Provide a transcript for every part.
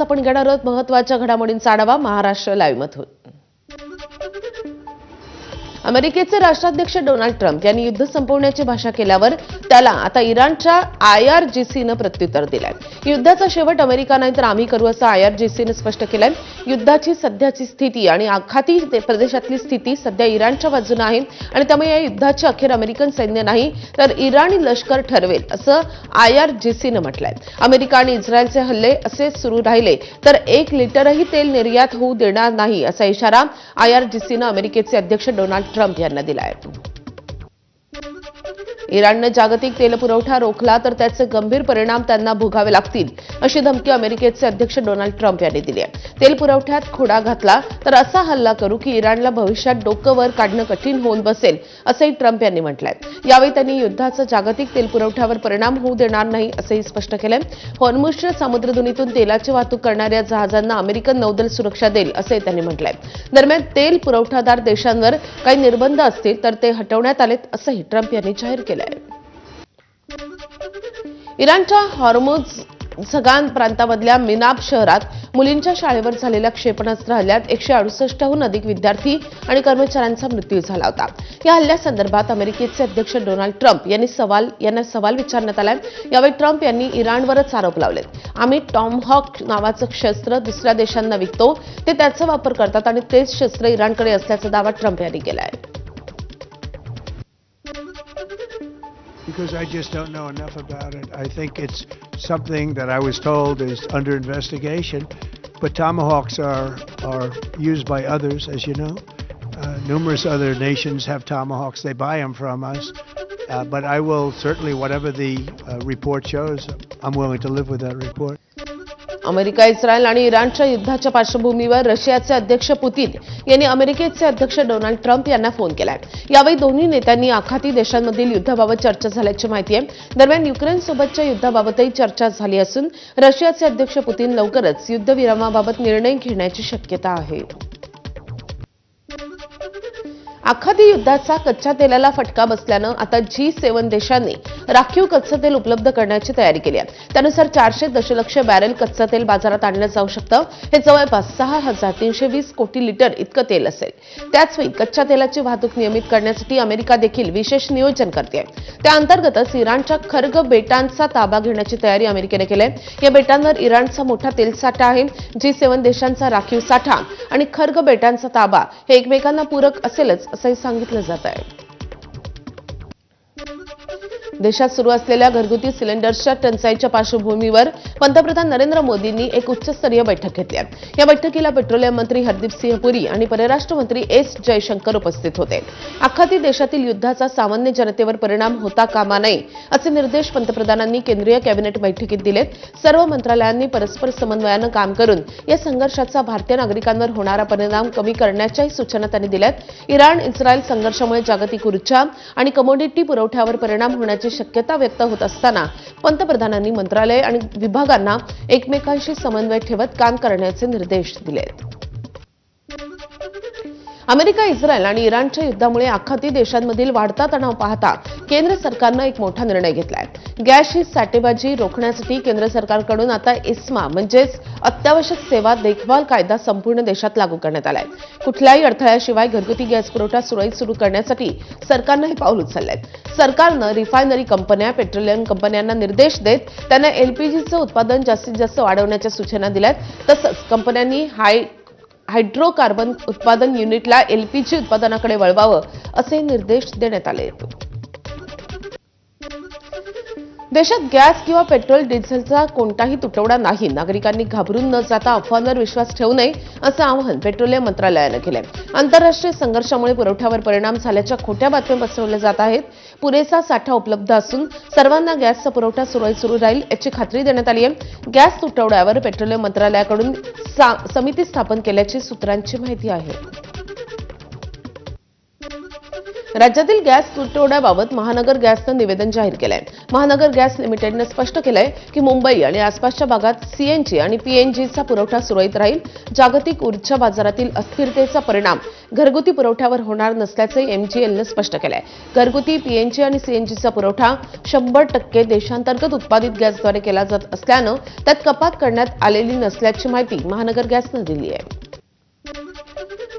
आपण घेणार आहोत महत्त्वाच्या घडामोडींचा आढावा महाराष्ट्र लाईव्ह मधून। अमेरिकेचे राष्ट्राध्यक्ष डोनाल्ड ट्रम्प यांनी युद्ध संपवण्याची भाषा केल्यावर त्याला आता इराणच्या IRGCनं प्रत्युत्तर दिलंय। युद्धाचा शेवट अमेरिका नाही तर आम्ही करू असं IRGCनं स्पष्ट केलंय। युद्धाची सध्याची स्थिती आणि आखाती प्रदेशातली स्थिती सध्या इराणच्या बाजूने आहे आणि त्यामुळे या युद्धाची अखेर अमेरिकन सैन्य नाही तर इराणी लष्कर ठरवेल असं IRGCनं म्हटलंय। अमेरिका आणि इस्रायलचे हल्ले असे सुरू राहिले तर 1 लिटरही तेल निर्यात होऊ देणार नाही असा इशारा IRGCनं अमेरिकेचे अध्यक्ष डोनाल्ड ट्रम्प यांना दिला आहे। इराणने जागतिक तेल पुरवठा रोखला तर त्याचे गंभीर परिणाम त्यांना भोगावे लागतील अशी धमकी अमेरिकेचे अध्यक्ष डोनाल्ड ट्रम्प यांनी दिली आहे। तेल पुरवठ्यात खोडा घातला तर असा हल्ला करू की इराणला भविष्यात डोकं वर काढणं कठीण होऊन बसेल असंही ट्रम्प यांनी म्हटलंय। यावेळी त्यांनी युद्धाचा जागतिक तेल पुरवठ्यावर परिणाम होऊ देणार नाही असंही स्पष्ट केलंय। हॉर्मुझच्या सामुद्रधुनीतून तेलाची वाहतूक करणाऱ्या जहाजांना अमेरिकन नौदल सुरक्षा देईल असंही त्यांनी म्हटलंय। दरम्यान तेल पुरवठादार देशांवर काही निर्बंध असतील तर ते हटवण्यात आलेत असंही ट्रम्प यांनी जाहीर केलंय। इराणच्या हॉर्मुझगान प्रांतामधल्या मिनाब शहरात मुलींच्या शाळेवर झालेल्या क्षेपणास्त्र हल्ल्यात 168हून अधिक विद्यार्थी आणि कर्मचाऱ्यांचा मृत्यू झाला होता। या हल्ल्यासंदर्भात अमेरिकेचे अध्यक्ष डोनाल्ड ट्रम्प यांना सवाल विचारण्यात आलाय। यावेळी ट्रम्प यांनी इराणवरच आरोप लावलेत। आम्ही टॉमहॉक नावाचं शस्त्र दुसऱ्या देशांना विकतो, ते त्याचा वापर करतात आणि तेच शस्त्र इराणकडे असल्याचा दावा ट्रम्प यांनी केला आहे। Because I just don't know enough about it. I think it's something that I was told is under investigation, but tomahawks are used by others, as you know. Numerous other nations have tomahawks. They buy them from us. But I will certainly, whatever the report shows, I'm willing to live with that report. America, Israel आणि इराणच्या युद्धाच्या पार्श्वभूमीवर रशियाचे अध्यक्ष Putin यांनी अमेरिकेचे अध्यक्ष Donald Trump यांना फोन केलाय। यावेळी दोन्ही नेत्यांनी आखाती देशांमधील युद्धाबाबत चर्चा झाल्याची माहिती आहे। दरम्यान युक्रेनसोबतच्या युद्धाबाबतही चर्चा झाली असून रशियाचे अध्यक्ष पुतिन लवकरच युद्धविरामाबाबत निर्णय घेण्याची शक्यता आहे। आखाती युद्धाचा कच्च्या तेलाला फटका बसल्यानं आता G7 देशांनी राखीव कच्चं तेल उपलब्ध करण्याची तयारी केली आहे। त्यानुसार 400 दशलक्ष बॅरेल कच्चं तेल बाजारात आणलं जाऊ शकतं। हे जवळपास 6320 कोटी लिटर इतकं तेल असेल। त्याचवेळी कच्च्या तेलाची वाहतूक नियमित करण्यासाठी अमेरिका देखील विशेष नियोजन करते। त्या अंतर्गतच इराणच्या खर्ग बेटांचा ताबा घेण्याची तयारी अमेरिकेने केली आहे। या बेटांवर इराणचा मोठा तेलसाठा आहे। G7 देशांचा राखीव साठा आणि खर्ग बेटांचा ताबा हे एकमेकांना पूरक असेलच असंही सांगितलं जात आहे। देशात सुरू असलेल्या घरगुती सिलेंडर्सच्या टंचाईच्या पार्श्वभूमीवर पंतप्रधान नरेंद्र मोदींनी एक उच्चस्तरीय बैठक घेतली आहे। या बैठकीला पेट्रोलियम मंत्री हरदीप सिंह पुरी आणि परराष्ट्र मंत्री S जयशंकर उपस्थित होते। आखाती देशातील युद्धाचा सामान्य जनतेवर परिणाम होता कामा नये असे निर्देश पंतप्रधानांनी केंद्रीय कॅबिनेट बैठकीत दिलेत। सर्व मंत्रालयांनी परस्पर समन्वयानं काम करून या संघर्षाचा भारतीय नागरिकांवर होणारा परिणाम कमी करण्याच्याही सूचना त्यांनी दिल्यात। इराण इस्रायल संघर्षामुळे जागतिक ऊर्जा आणि कमोडिटी पुरवठ्यावर परिणाम होण्याची शक्यता व्यक्त होत असताना पंतप्रधानांनी मंत्रालय आणि विभागांना एकमेकांशी समन्वय ठेवत काम करण्याचे निर्देश दिलेत। अमेरिका, इस्रायल आणि इराणच्या युद्धामुळे आखाती देशांमधील वाढता तणाव पाहता केंद्र सरकारनं एक मोठा निर्णय घेतलाय। गॅसची साठेबाजी रोखण्यासाठी केंद्र सरकारकडून आता ISMA म्हणजेच अत्यावश्यक सेवा देखभाल कायदा संपूर्ण देशात लागू करण्यात आलाय। कुठल्याही अडथळ्याशिवाय घरगुती गॅस पुरवठा सुरळीत सुरू करण्यासाठी सरकारनं हे पाऊल उचललंय। सरकारनं रिफायनरी कंपन्या, पेट्रोलियम कंपन्यांना निर्देश देत त्यांना LPGचं उत्पादन जास्तीत जास्त वाढवण्याच्या सूचना दिल्यात। तसंच कंपन्यांनी हायड्रोकार्बन उत्पादन युनिटला LPG उत्पादनाकडे वळवावं असे निर्देश देण्यात आले आहेत। देशात गॅस किंवा पेट्रोल डिझेलचा कोणताही तुटवडा नाही। नागरिकांनी घाबरून न जाता अफवांवर विश्वास ठेवू नये असं आवाहन पेट्रोलियम मंत्रालयानं केलंय। आंतरराष्ट्रीय संघर्षामुळे पुरवठ्यावर परिणाम झाल्याच्या खोट्या बातम्या पसरवल्या जात आहेत। पुरेसा साठा उपलब्ध असून सर्वांना गॅसचा पुरवठा सुरळीत सुरू राहील याची खात्री देण्यात आली आहे। गॅस तुटवड्यावर पेट्रोलियम मंत्रालयाकडून समिती स्थापन केल्याची सूत्रांची माहिती आहे। राज्यातील गॅस तुटवड्याबाबत महानगर गॅसनं निवेदन जाहीर केलंय. महानगर गॅस लिमिटेडनं स्पष्ट केलंय की मुंबई आणि आसपासच्या भागात सीएनजी आणि पीएनजीचा पुरवठा सुरळीत राहील. जागतिक ऊर्जा बाजारातील अस्थिरतेचा परिणाम घरगुती पुरवठ्यावर होणार नसल्याचे एमजीएलनं स्पष्ट केलंय. घरगुती पीएनजी आणि सीएनजीचा पुरवठा 100% देशांतर्गत उत्पादित गॅसद्वारे केला जात असल्यानं त्यात कपात करण्यात आलेली नसल्याची माहिती महानगर गॅसनं दिली आहे.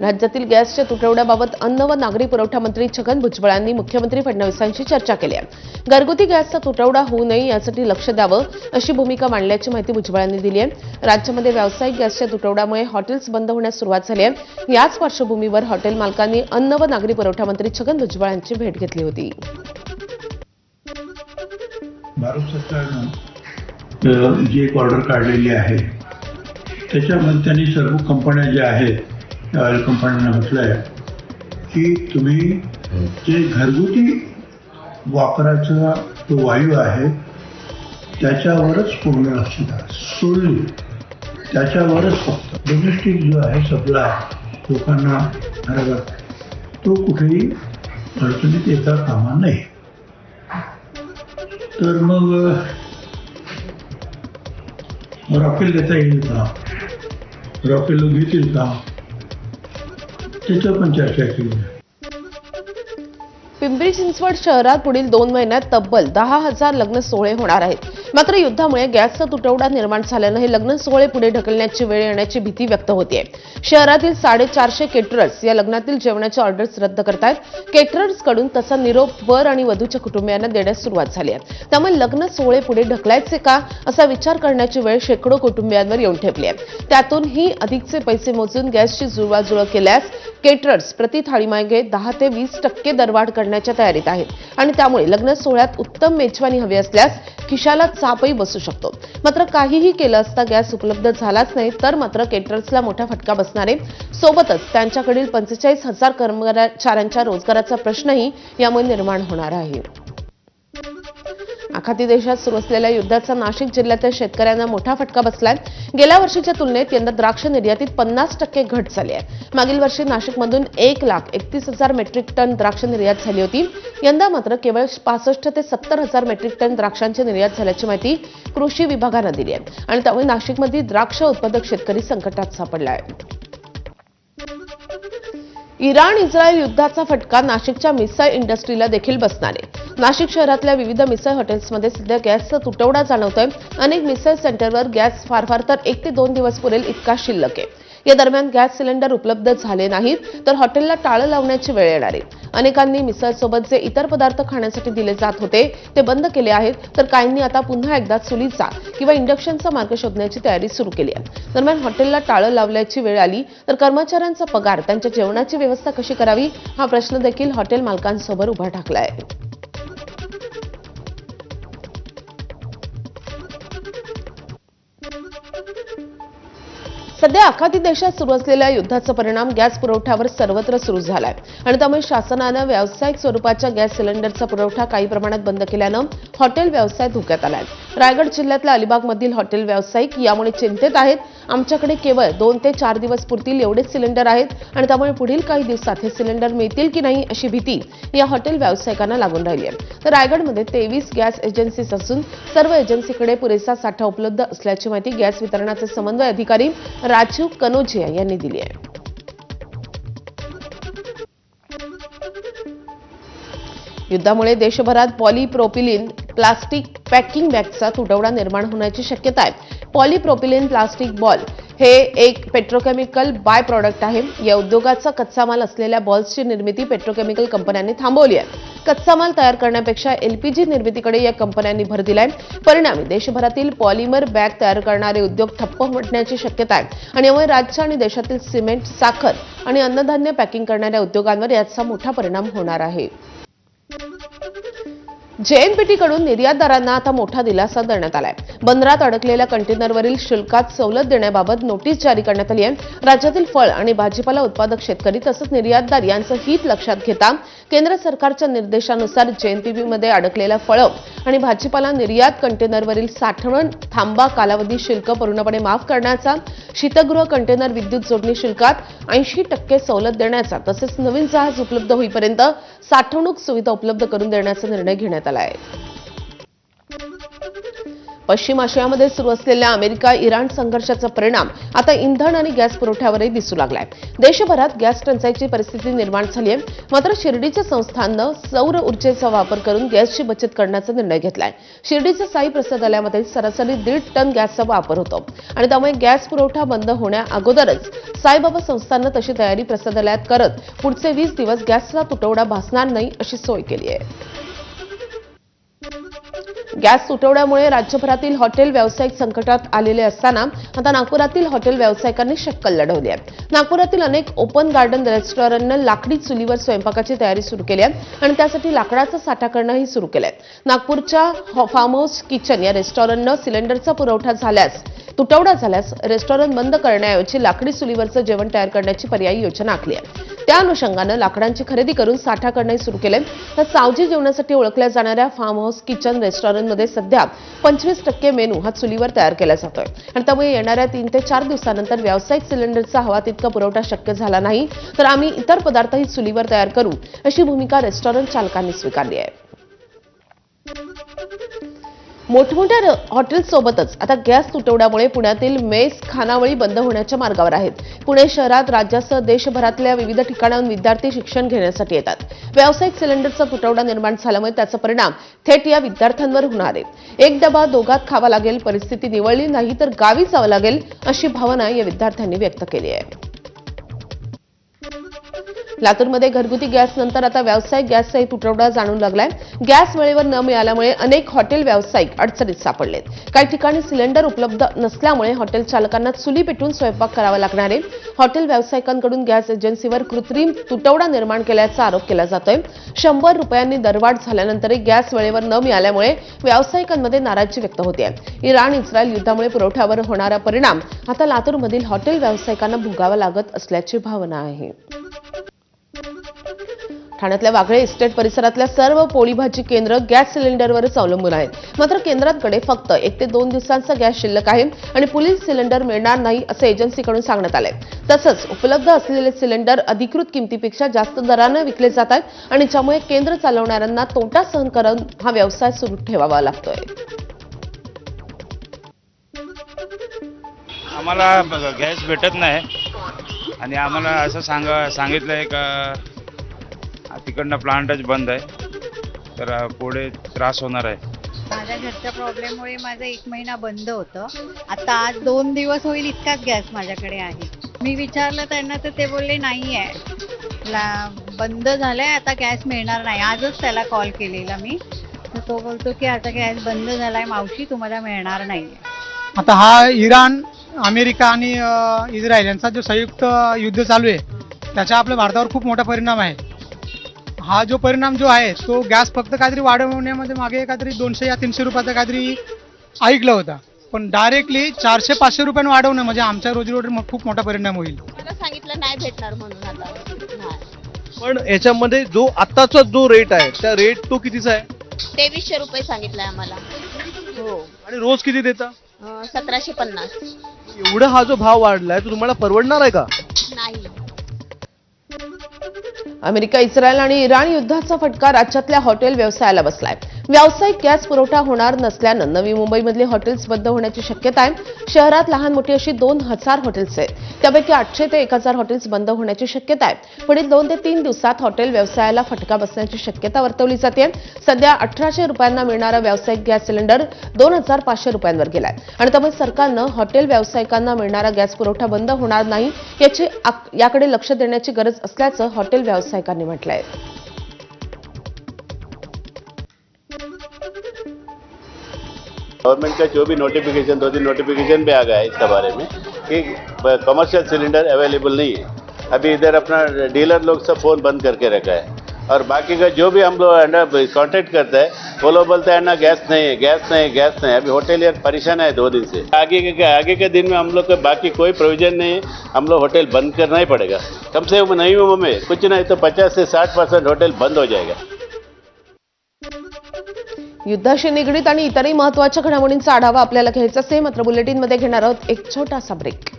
राज्यातील गॅसच्या तुटवड्याबाबत अन्न व नागरी पुरवठा मंत्री छगन भुजबळ यांनी मुख्यमंत्री फडणवीसांशी चर्चा केली आहे. घरगुती गॅसचा तुटवडा होऊ नये यासाठी लक्ष द्यावं अशी भूमिका मांडल्याची माहिती भुजबळ यांनी दिली आहे. राज्यामध्ये व्यावसायिक गॅसच्या तुटवड्यामुळे हॉटेल्स बंद होण्यास सुरुवात झाली आहे. याच पार्श्वभूमीवर हॉटेल मालकांनी अन्न व नागरी पुरवठा मंत्री छगन भुजबळ यांची भेट घेतली होती. भारत सरकारनं जी एक ऑर्डर काढलेली आहे त्याच्यामध्ये त्यांनी सर्व कंपन्या ज्या आहेत त्या ऑइल कंपन्यांना म्हटलं आहे की तुम्ही जे घरगुती वापराचा जो वायू आहे त्याच्यावरच पूर्ण लक्ष द्या. सोडली त्याच्यावरच फक्त डोमेस्टिक जो आहे सप्लाय लोकांना बरोबर तो कुठेही अडचणीत येता कामा नये. तर मग रॉकेल देता येईल का, रॉकेल घेतील का, त्याच्यावर पण चर्चा केली. पिंपरी चिंचवड शहरात पुढील 2 महिन्यात तब्बल 10,000 लग्न सोहळे होणार आहेत. मात्र युद्धामुळे गॅसचा तुटवडा निर्माण झाल्यानं हे लग्न सोहळे पुढे ढकलण्याची वेळ येण्याची भीती व्यक्त होतीये. शहरातील 450 केटरर्स या लग्नातील जेवणाच्या ऑर्डर्स रद्द करतायत. केटरर्सकडून तसा निरोप वर आणि वधूच्या कुटुंबियांना देण्यास सुरुवात झाली आहे. त्यामुळे लग्न सोहळे पुढे ढकलायचे का असा विचार करण्याची वेळ शेकडो कुटुंबियांवर येऊन ठेपली आहे. त्यातूनही अधिकचे पैसे मोजून गॅसची जुळवाजुळव केल्यास केटरर्स प्रति थाळीमागे 10 ते 20% दरवाढ करण्याच्या तयारीत आहेत आणि त्यामुळे लग्न सोहळ्यात उत्तम मेजवानी हवी असल्यास खिशाला चापही बसू शकतो. मात्र काहीही केलं असता गॅस उपलब्ध झालाच नाही तर मात्र केटरर्सला मोठा फटका बसणार आहे. सोबतच त्यांच्याकडील 45,000 कर्मचाऱ्यांच्या रोजगाराचा प्रश्नही यामुळे निर्माण होणार आहे. आखाती देशात सुरू असलेल्या युद्धाचा नाशिक जिल्ह्यातील शेतकऱ्यांना मोठा फटका बसलाय. गेल्या वर्षीच्या तुलनेत यंदा द्राक्ष निर्यातीत 50% घट झाली आहे. मागील वर्षी नाशिकमधून 1,31,000 मेट्रिक टन द्राक्ष निर्यात झाली होती. यंदा मात्र केवळ 65 ते 70,000 मेट्रिक टन द्राक्षांची निर्यात झाल्याची माहिती कृषी विभागानं दिली आहे आणि त्यामुळे नाशिकमध्ये द्राक्ष उत्पादक शेतकरी संकटात सापडला आहे. इराण इस्रायल युद्धाचा फटका नाशिकच्या मिसळ इंडस्ट्रीला देखील बसणार आहे. नाशिक शहरातल्या विविध मिसळ हॉटेल्समध्ये सध्या गॅसचा तुटवडा जाणवतोय. अनेक मिसळ सेंटरवर गॅस फार तर 1 ते 2 दिवस पुरेल इतका शिल्लक आहे. या दरम्यान गॅस सिलेंडर उपलब्ध झाले नाहीत तर हॉटेलला टाळं लावण्याची वेळ येणार आहे. अनेकांनी मिसळसोबत जे इतर पदार्थ खाण्यासाठी दिले जात होते ते बंद केले आहेत तर काहींनी आता पुन्हा एकदा चुलीचा किंवा इंडक्शनचा मार्ग शोधण्याची तयारी सुरू केली आहे. दरम्यान हॉटेलला टाळं लावल्याची वेळ आली तर कर्मचाऱ्यांचा पगार, त्यांच्या जेवणाची व्यवस्था कशी करावी हा प्रश्न देखील हॉटेल मालकांसमोर उभा ठाकला आहे. सध्या आखाती देशात सुरू असलेल्या युद्धाचा परिणाम गॅस पुरवठ्यावर सर्वत्र सुरू झालाय आणि त्यामुळे शासनानं व्यावसायिक स्वरूपाच्या गॅस सिलेंडरचा पुरवठा काही प्रमाणात बंद केल्यानं हॉटेल व्यवसाय धोक्यात आलाय. रायगड जिल्ह्यातल्या अलिबागमधील हॉटेल व्यावसायिक यामुळे चिंतेत आहेत. आमच्याकडे केवळ 2 ते 4 दिवस पुरतील एवढेच सिलेंडर आहेत आणि त्यामुळे पुढील काही दिवसात हे सिलेंडर मिळतील की नाही अशी भीती या हॉटेल व्यावसायिकांना लागून राहिली आहे. तर रायगडमध्ये 23 गॅस एजन्सीज असून सर्व एजन्सीकडे पुरेसा साठा उपलब्ध असल्याची माहिती गॅस वितरणाचे समन्वय अधिकारी राजीव कनोजिया यांनी दिली आहे. युद्धामुळे देशभरात पॉलीप्रोपिलीन प्लास्टिक पॅकिंग बॅगचा तुटवडा निर्माण होण्याची शक्यता आहे. पॉलीप्रोपिलीन प्लास्टिक बॉल हे एक पेट्रोकेमिकल बाय प्रॉडक्ट आहे. या उद्योगाचा कच्चा माल असलेल्या बॉल्सची निर्मिती पेट्रोकेमिकल कंपन्यांनी थांबवली आहे. कच्चा माल तयार करण्यापेक्षा एलपीजी निर्मितीकडे या कंपन्यांनी भर दिलाय. परिणामी देशभरातील पॉलिमर बॅग तयार करणारे उद्योग ठप्प होण्याची शक्यता आहे आणि यामुळे राज्य आणि देशातील सिमेंट, साखर आणि अन्नधान्य पॅकिंग करणाऱ्या उद्योगांवर याचा मोठा परिणाम होणार आहे. जेएनपीटीकडून निर्यातदारांना आता मोठा दिलासा देण्यात आलाय. बंदरात अडकलेल्या कंटेनरवरील शुल्कात सवलत देण्याबाबत नोटीस जारी करण्यात आली आहे. राज्यातील फळ आणि भाजीपाला उत्पादक शेतकरी तसंच निर्यातदार यांचं हित लक्षात घेता केंद्र सरकारच्या निर्देशानुसार जेएनपीटीमध्ये अडकलेल्या फळं आणि भाजीपाला निर्यात कंटेनरवरील साठवण थांबा कालावधी शुल्क पूर्णपणे माफ करण्याचा शीतगृह कंटेनर विद्युत जोडणी शुल्कात 80% सवलत देण्याचा तसेच नवीन जहाज उपलब्ध होईपर्यंत साठवणूक सुविधा उपलब्ध करून देण्याचा निर्णय घेण्यात आला आहे. पश्चिम आशियामध्ये सुरू असलेल्या अमेरिका-इराण संघर्षाचा परिणाम आता इंधन आणि गॅस पुरवठ्यावरही दिसू लागलाय. देशभरात गॅस टंचाईची परिस्थिती निर्माण झाली आहे. मात्र शिर्डीच्या संस्थांनं सौर ऊर्जेचा वापर करून गॅसची बचत करण्याचा निर्णय घेतलाय. शिर्डीच्या साई प्रसादालयामध्ये सरासरी 1.5 टन गॅसचा वापर होतो आणि त्यामुळे गॅस पुरवठा बंद होण्या अगोदरच साईबाबा संस्थांनं तशी तयारी प्रसादालयात करत पुढचे 20 दिवस गॅसचा तुटवडा भासणार नाही अशी सोय केली आहे. गॅस तुटवड्यामुळे राज्यभरातील हॉटेल व्यावसायिक संकटात आलेले असताना आता नागपुरातील हॉटेल व्यावसायिकांनी शक्कल लढवली आहे. नागपुरातील अनेक ओपन गार्डन रेस्टॉरंटनं लाकडी चुलीवर स्वयंपाकाची तयारी सुरू केली आहे आणि त्यासाठी लाकडाचा साठा करणंही सुरू केलंय. नागपूरच्या फार्म हाऊस किचन या रेस्टॉरंटनं सिलेंडरचा पुरवठा तुटवडा झाल्यास रेस्टॉरंट बंद करण्याऐवजी लाकडी चुलीवरचं जेवण तयार करण्याची पर्यायी योजना आखली आहे. त्या अनुषंगानं लाकडांची खरेदी करून साठा करणंही सुरू केलंय. तर सावजी जेवणासाठी ओळखल्या जाणाऱ्या फार्म हाऊस किचन रेस्टॉरंटमध्ये सध्या 25% मेनू हा चुलीवर तयार केला जातोय आणि त्यामुळे येणाऱ्या 3 ते 4 दिवसानंतर व्यावसायिक सिलेंडरचा हवा तितका पुरवठा शक्य झाला नाही तर आम्ही इतर पदार्थही चुलीवर तयार करू अशी भूमिका रेस्टॉरंट चालकांनी स्वीकारली आहे. मोठमोठ्या हॉटेल्ससोबतच आता गॅस तुटवड्यामुळे पुण्यातील मेस खानावळी बंद होण्याच्या मार्गावर आहेत. पुणे शहरात राज्यासह देशभरातल्या विविध ठिकाणाहून विद्यार्थी शिक्षण घेण्यासाठी येतात. व्यावसायिक सिलेंडरचा तुटवडा निर्माण झाल्यामुळे त्याचा परिणाम थेट या विद्यार्थ्यांवर होणार आहे. एक डबा दोघात खावा लागेल, परिस्थिती निवळली नाही तर गावी जावं लागेल अशी भावना या विद्यार्थ्यांनी व्यक्त केली आहे. लातूरमध्ये घरगुती गॅस नंतर आता व्यावसायिक गॅसचाही तुटवडा जाणवू लागलाय. गॅस वेळेवर न मिळाल्यामुळे अनेक हॉटेल व्यावसायिक अडचणीत सापडलेत. काही ठिकाणी सिलेंडर उपलब्ध नसल्यामुळे हॉटेल चालकांना चुली पेटून स्वयंपाक करावा लागणार आहे. हॉटेल व्यावसायिकांकडून गॅस एजन्सीवर कृत्रिम तुटवडा निर्माण केल्याचा आरोप केला जातोय. 100 रुपयांनी दरवाढ झाल्यानंतरही गॅस वेळेवर न मिळाल्यामुळे व्यावसायिकांमध्ये नाराजी व्यक्त होते आहे. इराण-इस्रायल युद्धामुळे पुरवठ्यावर होणारा परिणाम आता लातूरमधील हॉटेल व्यावसायिकांना भोगावा लागत असल्याची भावना आहे. ठाण्यातल्या वाघळे इस्टेट परिसरातल्या सर्व पोळी भाजी केंद्र गॅस सिलेंडरवरच अवलंबून आहेत. मात्र केंद्रांकडे फक्त 1 ते 2 दिवसांचा गॅस शिल्लक आहे आणि पुढील सिलेंडर मिळणार नाही असं एजन्सीकडून सांगण्यात आलंय. तसंच उपलब्ध असलेले सिलेंडर अधिकृत किमतीपेक्षा जास्त दराने विकले जात आहेत आणि ज्यामुळे केंद्र चालवणाऱ्यांना तोटा सहन करून हा व्यवसाय सुरू ठेवावा लागतोय. आम्हाला गॅस भेटत नाही आणि आम्हाला असं सांगितलंय का तिकडनं प्लांटच बंद आहे तर पुढे त्रास होणार आहे. माझ्या घरच्या प्रॉब्लेममुळे माझं 1 महिना बंद होतं. आता आज 2 दिवस होईल इतकाच गॅस माझ्याकडे आहे. मी विचारलं त्यांना तर ते बोलले नाही आहे, बंद झालंय, आता गॅस मिळणार नाही. आजच त्याला कॉल केलेला मी, तर तो बोलतो की आता गॅस बंद झालाय मावशी, तुम्हाला मिळणार नाही. आता हा इराण, अमेरिका आणि इस्रायल यांचा जो संयुक्त युद्ध चालू आहे त्याचा आपल्या भारतावर खूप मोठा परिणाम आहे. हा जो परिणाम जो आहे तो गॅस फक्त काहीतरी वाढवण्यामध्ये मागे काहीतरी 200 या 300 रुपयाचा काहीतरी ऐकलं होता, पण डायरेक्टली 400-500 रुपयाने वाढवणं म्हणजे आमच्या रोजीरोटीवर खूप मोठा परिणाम होईल. मला सांगितलं नाही भेटणार म्हणून आता. पण याच्यामध्ये जो आत्ताचा जो रेट आहे त्या रेट तो कितीचा आहे? 2300 रुपये सांगितलंय आम्हाला. हो. आणि रोज किती देता? 1750. एवढा हा जो भाव वाढलाय तो तुम्हाला परवडणार आहे का? नाही. अमेरिका, इस्रायल आणि इराण युद्धाचा फटका राज्यातल्या हॉटेल व्यवसायाला बसलाय. व्यावसायिक गॅस पुरवठा होणार नसल्यानं नवी मुंबईमधली हॉटेल्स बंद होण्याची शक्यता आहे. शहरात लहान मोठी अशी 2000 हॉटेल्स आहेत. त्यापैकी 800 ते 1000 हॉटेल्स बंद होण्याची शक्यता आहे. पुढील 2 ते 3 दिवसात हॉटेल व्यवसायाला फटका बसण्याची शक्यता वर्तवली जाते. सध्या 1800 रुपयांना मिळणारा व्यावसायिक गॅस सिलेंडर 2500 रुपयांवर गेलाय आणि त्यामुळे सरकारनं हॉटेल व्यावसायिकांना मिळणारा गॅस पुरवठा बंद होणार नाही याकडे लक्ष देण्याची गरज असल्याचं हॉटेल व्यावसायिकांनी म्हटलंय. गवर्नमेंट का जो भी नोटिफिकेशन 2-3 नोटिफिकेशन भी आ गया है इसके बारे में कि कमर्शियल सिलेंडर अवेलेबल नहीं है. अभी इधर अपना डीलर लोग सब फ़ोन बंद करके रखा है और बाकी का जो भी हम लोग कांटेक्ट करता है वो लोग बोलते हैं ना गैस नहीं है, गैस नहीं, गैस नहीं. अभी होटलियर परेशान है 2 दिन से. आगे के दिन में हम लोग को बाकी कोई प्रोविजन नहीं है. हम लोग होटल बंद करना ही पड़ेगा. कम से कम नई मुंबई में कुछ नहीं तो 50 से 60% होटल बंद हो जाएगा. युद्धाशी निगडीत आणि इतरही महत्त्वाच्या घडामोडींचा आढावा आपल्याला घ्यायचा असेल मात्र बुलेटिनमध्ये घेणार आहोत एक छोटासा ब्रेक.